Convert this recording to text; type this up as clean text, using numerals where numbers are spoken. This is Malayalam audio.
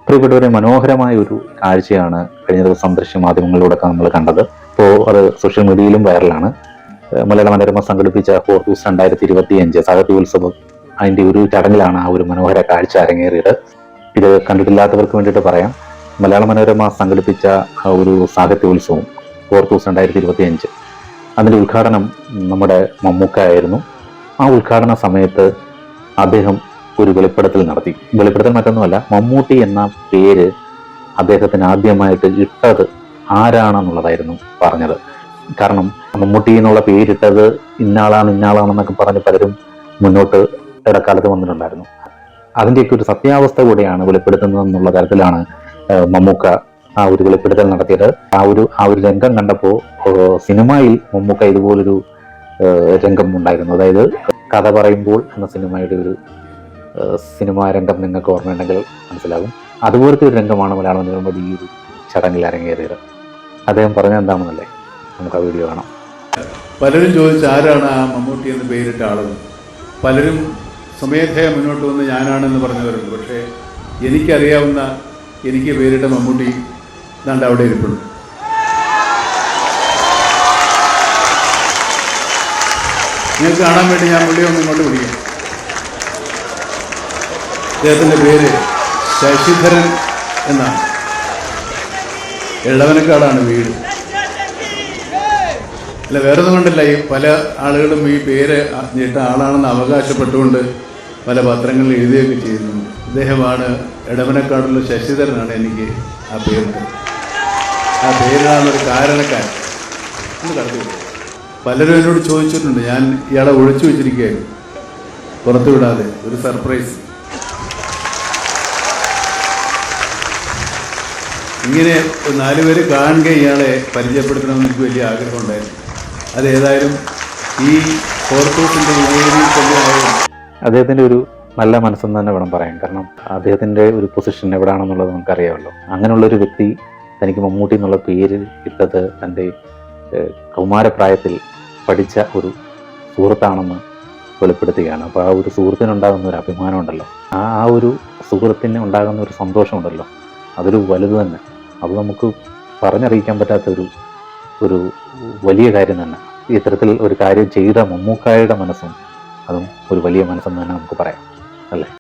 പ്രിയപ്പെട്ടവരെ, മനോഹരമായ ഒരു കാഴ്ചയാണ് കഴിഞ്ഞ ദിവസം ദൃശ്യമാധ്യമങ്ങളിലൂടെ നമ്മൾ കണ്ടത്. ഇപ്പോൾ അത് സോഷ്യൽ മീഡിയയിലും വൈറലാണ്. മലയാള മനോരമ സംഘടിപ്പിച്ച ഹോർത്തൂസ് 2025 സാഹിത്യോത്സവം, അതിൻ്റെ ഒരു ചടങ്ങിലാണ് ആ ഒരു മനോഹര കാഴ്ച അരങ്ങേറിയത്. ഇത് കണ്ടിട്ടില്ലാത്തവർക്ക് വേണ്ടിയിട്ട് പറയാം. മലയാള മനോരമ സംഘടിപ്പിച്ച ആ ഒരു സാഹിത്യോത്സവം ഹോർത്തൂസ് 2025, അതിൻ്റെ ഉദ്ഘാടനം നമ്മുടെ മമ്മൂക്ക ആയിരുന്നു. ആ ഉദ്ഘാടന സമയത്ത് അദ്ദേഹം ഒരു വെളിപ്പെടുത്തൽ നടത്തി. വെളിപ്പെടുത്തൽ മറ്റൊന്നുമല്ല, മമ്മൂട്ടി എന്ന പേര് അദ്ദേഹത്തിന് ആദ്യമായിട്ട് ഇട്ടത് ആരാണെന്നുള്ളതായിരുന്നു പറഞ്ഞത്. കാരണം മമ്മൂട്ടി എന്നുള്ള പേരിട്ടത് ഇന്നാളാണെന്നൊക്കെ പറഞ്ഞ് പലരും മുന്നോട്ട് ഇടക്കാലത്ത് വന്നിട്ടുണ്ടായിരുന്നു. അതിൻ്റെയൊക്കെ ഒരു സത്യാവസ്ഥ കൂടെയാണ് വെളിപ്പെടുത്തുന്നത് എന്നുള്ള തരത്തിലാണ് മമ്മൂക്ക ആ ഒരു വെളിപ്പെടുത്തൽ നടത്തിയത്. ആ ഒരു രംഗം കണ്ടപ്പോൾ സിനിമയിൽ മമ്മൂക്ക ഇതുപോലൊരു രംഗം ഉണ്ടായിരുന്നു. അതായത് കഥ പറയുമ്പോൾ എന്ന സിനിമയുടെ ഒരു സിനിമാ രംഗം നിങ്ങൾക്ക് ഓർമ്മയുണ്ടെങ്കിൽ മനസ്സിലാകും. അതുപോലത്തെ ഒരു രംഗമാണ് മലയാള മനോരമയുടെ ഈ ഒരു ചടങ്ങിൽ അരങ്ങേറിയത്. അദ്ദേഹം പറഞ്ഞത് എന്താണെന്നല്ലേ, നമുക്ക് ആ വീഡിയോ കാണാം. പലരും ചോദിച്ച ആരാണ് ആ മമ്മൂട്ടി എന്ന് പേരിട്ട ആളെന്ന്. പലരും സ്വമേധയാ മുന്നോട്ട് വന്ന് ഞാനാണെന്ന് പറഞ്ഞവരുണ്ട്. പക്ഷേ എനിക്കറിയാവുന്ന, എനിക്ക് പേരിട്ട മമ്മൂട്ടി ദാണ്ട് അവിടെ ഇരിപ്പുണ്ട്. നിങ്ങൾക്ക് കാണാൻ വേണ്ടി ഞാൻ പുള്ളിയൊന്നും ഇങ്ങോട്ട് വിളിക്കാം. അദ്ദേഹത്തിൻ്റെ പേര് ശശിധരൻ എന്നാണ്. എളവനക്കാടാണ് വീട്. അല്ല, വേറെ ഒന്നും കൊണ്ടല്ല, ഈ പല ആളുകളും ഈ പേര് ഇട്ട ആളാണെന്ന് അവകാശപ്പെട്ടുകൊണ്ട് പല പത്രങ്ങളിൽ എഴുതുകയൊക്കെ ചെയ്യുന്നുണ്ട്. അദ്ദേഹമാണ് എടവനക്കാടുള്ള ശശിധരനാണ് എനിക്ക് ആ പേരിട്ട്. ആ പേരിടാനൊരു കാരണക്കാരൻ ഒന്ന് കടത്തി. പലരും എന്നോട് ചോദിച്ചിട്ടുണ്ട്. ഞാൻ ഇയാളെ ഒളിച്ചു വെച്ചിരിക്കുകയായിരുന്നു, പുറത്തു വിടാതെ, ഒരു സർപ്രൈസ്. ഇങ്ങനെ 4 പേര് കാണുക ഇയാളെ പരിചയപ്പെടുത്തണമെന്ന് എനിക്ക് വലിയ ആഗ്രഹമുണ്ടായിരുന്നു. അതേതായാലും ഈ ഹോർത്തൂസിൻ്റെ അദ്ദേഹത്തിൻ്റെ ഒരു നല്ല മനസ്സെന്ന് തന്നെ വേണം പറയാൻ. കാരണം അദ്ദേഹത്തിൻ്റെ ഒരു പൊസിഷൻ എവിടെയാണെന്നുള്ളത് നമുക്കറിയാമല്ലോ. അങ്ങനെയുള്ളൊരു വ്യക്തി തനിക്ക് മമ്മൂട്ടി എന്നുള്ള പേര് ഇട്ടത് തൻ്റെ കൗമാരപ്രായത്തിൽ പഠിച്ച ഒരു സുഹൃത്താണെന്ന് വെളിപ്പെടുത്തുകയാണ്. അപ്പോൾ ആ ഒരു സുഹൃത്തിനുണ്ടാകുന്ന ഒരു അഭിമാനം ഉണ്ടല്ലോ, ആ ഒരു സുഹൃത്തിന് ഉണ്ടാകുന്ന ഒരു സന്തോഷമുണ്ടല്ലോ, അതൊരു വലുത് തന്നെ. അത് നമുക്ക് പറഞ്ഞറിയിക്കാൻ പറ്റാത്ത ഒരു വലിയ കാര്യം തന്നെ. ഇത്തരത്തിൽ ഒരു കാര്യം ചെയ്ത മമ്മൂക്കായുടെ മനസ്സും അതും ഒരു വലിയ മനസ്സെന്ന് തന്നെ നമുക്ക് പറയാം, അല്ലേ?